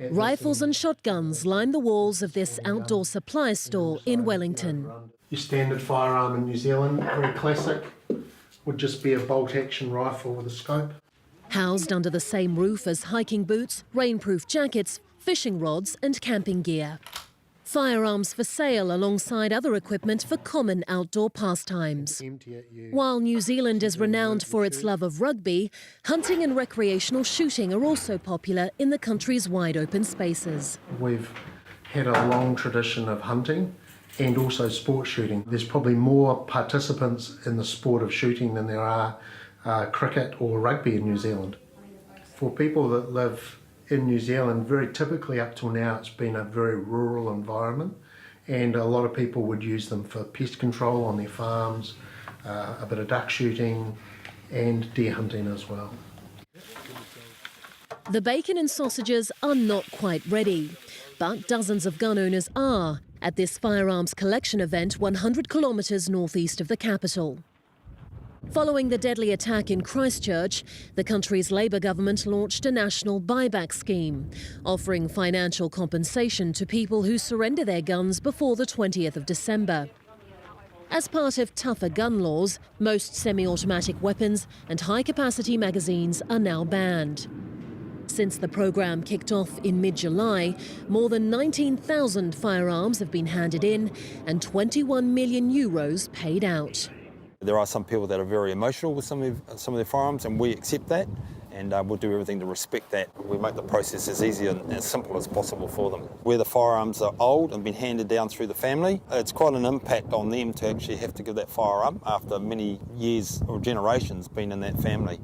Rifles and shotguns line the walls of this outdoor supply store in Wellington. Your standard firearm in New Zealand, very classic, would just be a bolt-action rifle with a scope. Housed under the same roof as hiking boots, rainproof jackets, fishing rods and camping gear. Firearms for sale alongside other equipment for common outdoor pastimes. While New Zealand is renowned for its love of rugby, hunting and recreational shooting are also popular in the country's wide open spaces. We've had a long tradition of hunting and also sport shooting. There's probably more participants in the sport of shooting than there are cricket or rugby in New Zealand. For people that live in New Zealand, very typically up till now, it's been a very rural environment, and a lot of people would use them for pest control on their farms, a bit of duck shooting and deer hunting as well. The bacon and sausages are not quite ready, but dozens of gun owners are at this firearms collection event 100 kilometres northeast of the capital. Following the deadly attack in Christchurch, the country's Labour government launched a national buyback scheme, offering financial compensation to people who surrender their guns before the 20th of December. As part of tougher gun laws, most semi-automatic weapons and high-capacity magazines are now banned. Since the programme kicked off in mid-July, more than 19,000 firearms have been handed in and €21 million paid out. There are some people that are very emotional with some of their firearms, and we accept that, and we'll do everything to respect that. We make the process as easy and as simple as possible for them. Where the firearms are old and been handed down through the family, it's quite an impact on them to actually have to give that firearm after many years or generations being in that family.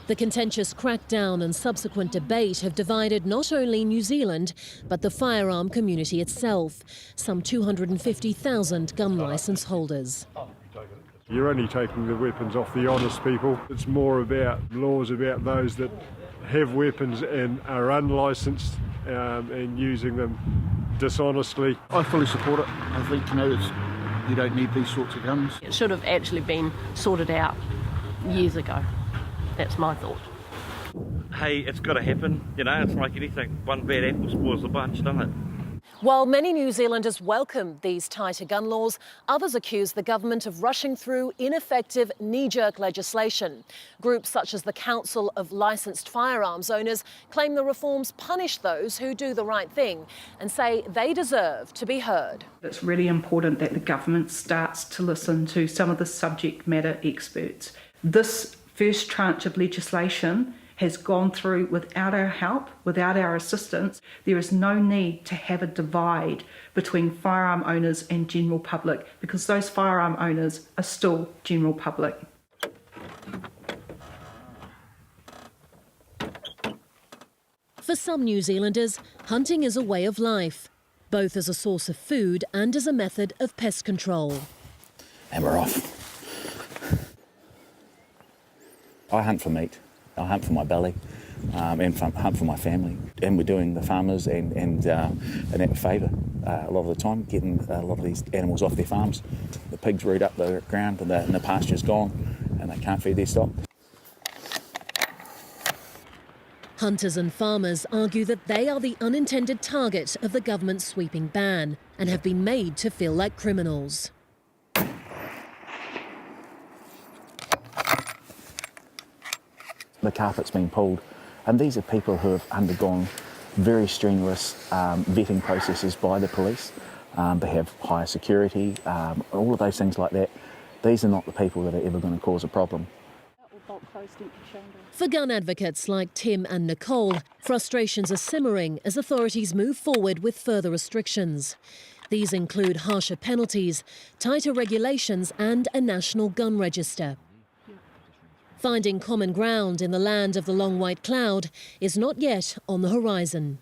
The contentious crackdown and subsequent debate have divided not only New Zealand, but the firearm community itself, some 250,000 gun licence holders. You're only taking the weapons off the honest people. It's more about laws about those that have weapons and are unlicensed and using them dishonestly. I fully support it. I think, you don't need these sorts of guns. It should have actually been sorted out years ago. That's my thought. Hey, it's got to happen. It's like anything. One bad apple spoils the bunch, doesn't it? While many New Zealanders welcome these tighter gun laws, others accuse the government of rushing through ineffective knee-jerk legislation. Groups such as the Council of Licensed Firearms Owners claim the reforms punish those who do the right thing and say they deserve to be heard. It's really important that the government starts to listen to some of the subject matter experts. This first tranche of legislation has gone through without our help, without our assistance. There is no need to have a divide between firearm owners and general public, because those firearm owners are still general public. For some New Zealanders, hunting is a way of life, both as a source of food and as a method of pest control. And we're off. I hunt for meat, I hunt for my belly, and hunt for my family. And we're doing the farmers and that favour a lot of the time, getting a lot of these animals off their farms. The pigs root up the ground and the pasture's gone and they can't feed their stock. Hunters and farmers argue that they are the unintended target of the government's sweeping ban and have been made to feel like criminals. The carpet's been pulled, and these are people who have undergone very strenuous vetting processes by the police. They have higher security, all of those things like that. These are not the people that are ever going to cause a problem. For gun advocates like Tim and Nicole, frustrations are simmering as authorities move forward with further restrictions. These include harsher penalties, tighter regulations and a national gun register. Finding common ground in the land of the long white cloud is not yet on the horizon.